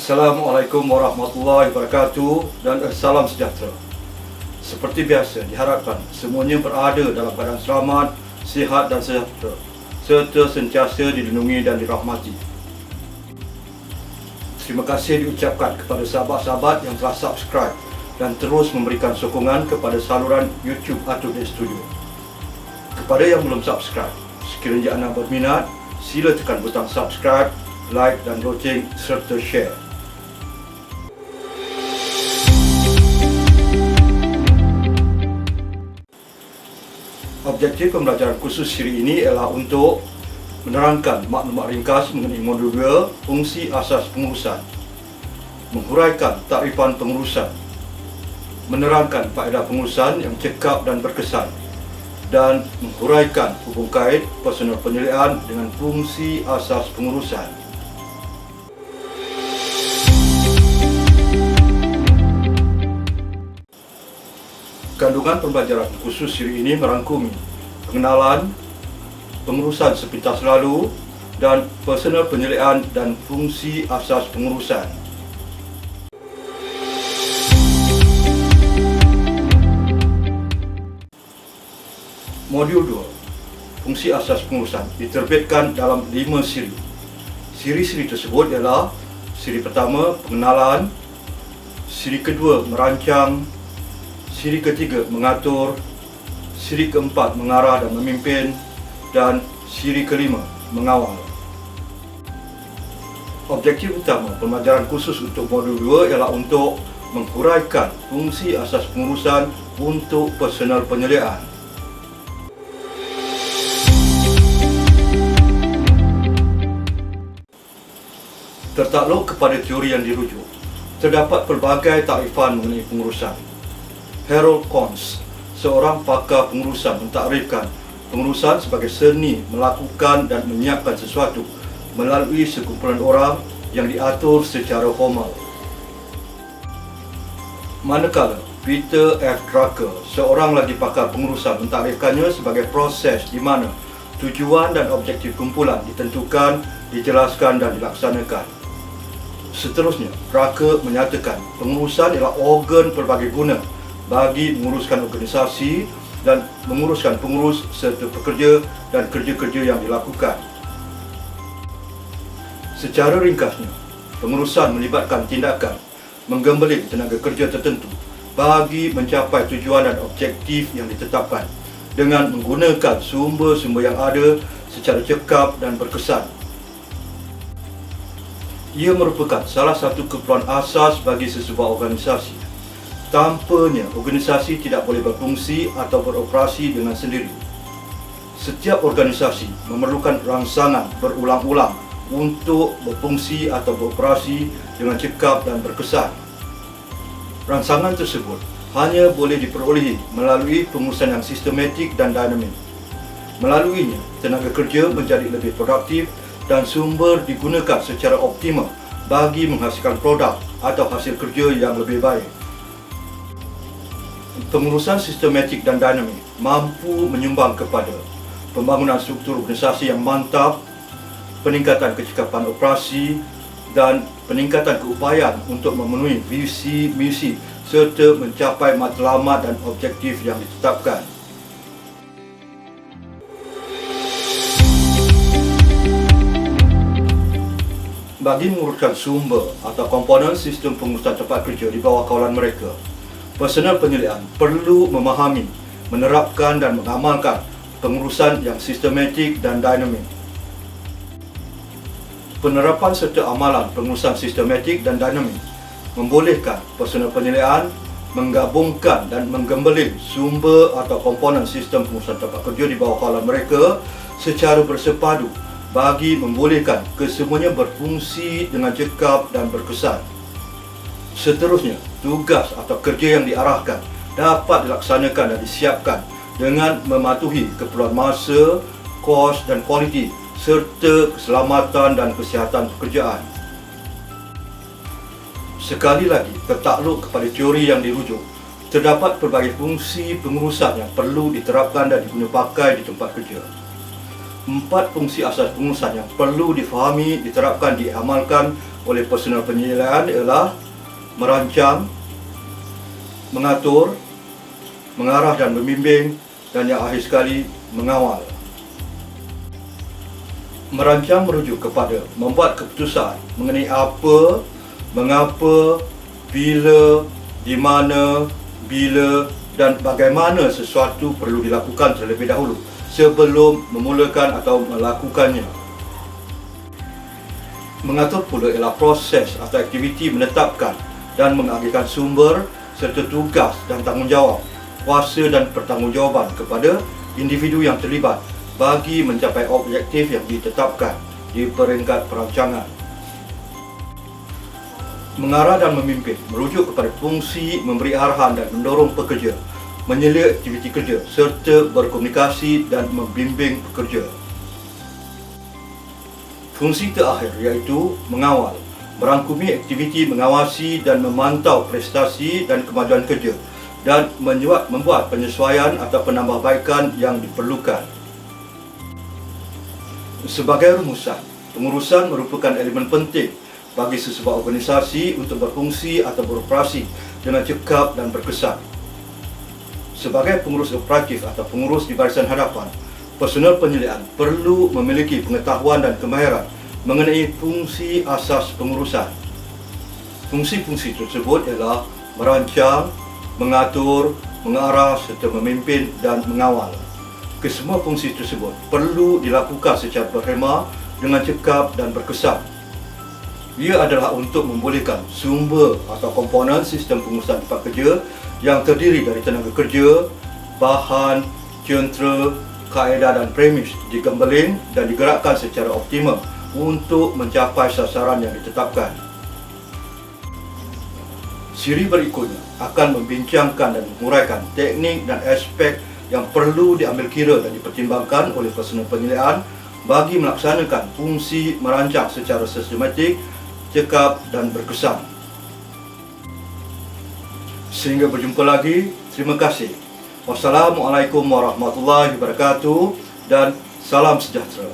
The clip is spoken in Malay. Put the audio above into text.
Assalamualaikum warahmatullahi wabarakatuh dan salam sejahtera. Seperti biasa, diharapkan semuanya berada dalam keadaan selamat, sihat dan sejahtera, serta sentiasa dilindungi dan dirahmati. Terima kasih diucapkan kepada sahabat-sahabat yang telah subscribe dan terus memberikan sokongan kepada saluran YouTube Atude Studio. Kepada yang belum subscribe, sekiranya anda berminat, sila tekan butang subscribe, like dan loceng serta share. Objektif pembelajaran khusus siri ini ialah untuk menerangkan maklumat ringkas mengenai modul 2, fungsi asas pengurusan, menghuraikan takrifan pengurusan, menerangkan faedah pengurusan yang cekap dan berkesan, dan menghuraikan hubung kait personal penyelidikan dengan fungsi asas pengurusan. Kandungan pembelajaran khusus siri ini merangkumi pengenalan, pengurusan sepintas lalu, dan personal penyelidikan dan fungsi asas pengurusan. Modul 2, fungsi asas pengurusan, diterbitkan dalam 5 siri. Siri-siri tersebut ialah siri pertama, pengenalan; siri kedua, merancang; siri ketiga, mengatur; siri keempat, mengarah dan memimpin; dan siri kelima, mengawal. Objektif utama pembelajaran khusus untuk modul 2 ialah untuk menghuraikan fungsi asas pengurusan untuk personal penyelidikan. Tertakluk kepada teori yang dirujuk, terdapat pelbagai takrifan mengenai pengurusan. Harold Kons, seorang pakar pengurusan, mentakrifkan pengurusan sebagai seni melakukan dan menyiapkan sesuatu melalui sekumpulan orang yang diatur secara formal. Manakala Peter F. Drucker, seorang lagi pakar pengurusan, mentakrifkannya sebagai proses di mana tujuan dan objektif kumpulan ditentukan, dijelaskan dan dilaksanakan. Seterusnya, Drucker menyatakan pengurusan ialah organ pelbagai guna bagi menguruskan organisasi dan menguruskan pengurus serta pekerja dan kerja-kerja yang dilakukan. Secara ringkasnya, pengurusan melibatkan tindakan menggembeling tenaga kerja tertentu bagi mencapai tujuan dan objektif yang ditetapkan dengan menggunakan sumber-sumber yang ada secara cekap dan berkesan. Ia merupakan salah satu keperluan asas bagi sesebuah organisasi. Tanpanya, organisasi tidak boleh berfungsi atau beroperasi dengan sendiri. Setiap organisasi memerlukan rangsangan berulang-ulang untuk berfungsi atau beroperasi dengan cekap dan berkesan. Rangsangan tersebut hanya boleh diperolehi melalui pengurusan yang sistematik dan dinamik. Melaluinya, tenaga kerja menjadi lebih produktif dan sumber digunakan secara optimal bagi menghasilkan produk atau hasil kerja yang lebih baik. Pengurusan sistematik dan dinamik mampu menyumbang kepada pembangunan struktur organisasi yang mantap, peningkatan kecekapan operasi, dan peningkatan keupayaan untuk memenuhi visi, misi serta mencapai matlamat dan objektif yang ditetapkan. Bagi menguruskan sumber atau komponen sistem pengurusan tempat kerja di bawah kawalan mereka, personal penyelidikan perlu memahami, menerapkan dan mengamalkan pengurusan yang sistematik dan dinamik. Penerapan serta amalan pengurusan sistematik dan dinamik membolehkan personal penyelidikan menggabungkan dan menggembeling sumber atau komponen sistem pengurusan tempat kerja di bawah kawalan mereka secara bersepadu bagi membolehkan kesemuanya berfungsi dengan cekap dan berkesan. Seterusnya, tugas atau kerja yang diarahkan dapat dilaksanakan dan disiapkan dengan mematuhi keperluan masa, kos dan kualiti serta keselamatan dan kesihatan pekerjaan. Sekali lagi, tertakluk kepada teori yang dirujuk, terdapat pelbagai fungsi pengurusan yang perlu diterapkan dan diguna pakai di tempat kerja. 4 fungsi asas pengurusan yang perlu difahami, diterapkan, diamalkan oleh personal penilaian ialah merancang, mengatur, mengarah dan membimbing, dan yang akhir sekali, mengawal. Merancang merujuk kepada membuat keputusan mengenai apa, mengapa, bila, di mana, bila dan bagaimana sesuatu perlu dilakukan terlebih dahulu sebelum memulakan atau melakukannya. Mengatur pula ialah proses atau aktiviti menetapkan dan mengagihkan sumber serta tugas dan tanggungjawab, kuasa dan pertanggungjawaban kepada individu yang terlibat bagi mencapai objektif yang ditetapkan di peringkat perancangan. Mengarah dan memimpin merujuk kepada fungsi memberi arahan dan mendorong pekerja, menyela aktiviti kerja serta berkomunikasi dan membimbing pekerja. Fungsi terakhir iaitu mengawal, merangkumi aktiviti mengawasi dan memantau prestasi dan kemajuan kerja dan membuat penyesuaian atau penambahbaikan yang diperlukan. Sebagai rumusan, pengurusan merupakan elemen penting bagi sesebuah organisasi untuk berfungsi atau beroperasi dengan cekap dan berkesan. Sebagai pengurus operatif atau pengurus di barisan hadapan, personal penilaian perlu memiliki pengetahuan dan kemahiran mengenai fungsi asas pengurusan. Fungsi-fungsi tersebut ialah merancang, mengatur, mengarah serta memimpin dan mengawal. Kesemua fungsi tersebut perlu dilakukan secara berhemah dengan cekap dan berkesan. Ia adalah untuk membolehkan sumber atau komponen sistem pengurusan tempat kerja yang terdiri dari tenaga kerja, bahan, jentera, kaedah dan premis digembeling dan digerakkan secara optimal untuk mencapai sasaran yang ditetapkan. Siri berikutnya akan membincangkan dan menguraikan teknik dan aspek yang perlu diambil kira dan dipertimbangkan oleh personal penilaian bagi melaksanakan fungsi merancang secara sistematik, cekap dan berkesan. Sehingga berjumpa lagi, terima kasih. Wassalamualaikum warahmatullahi wabarakatuh dan salam sejahtera.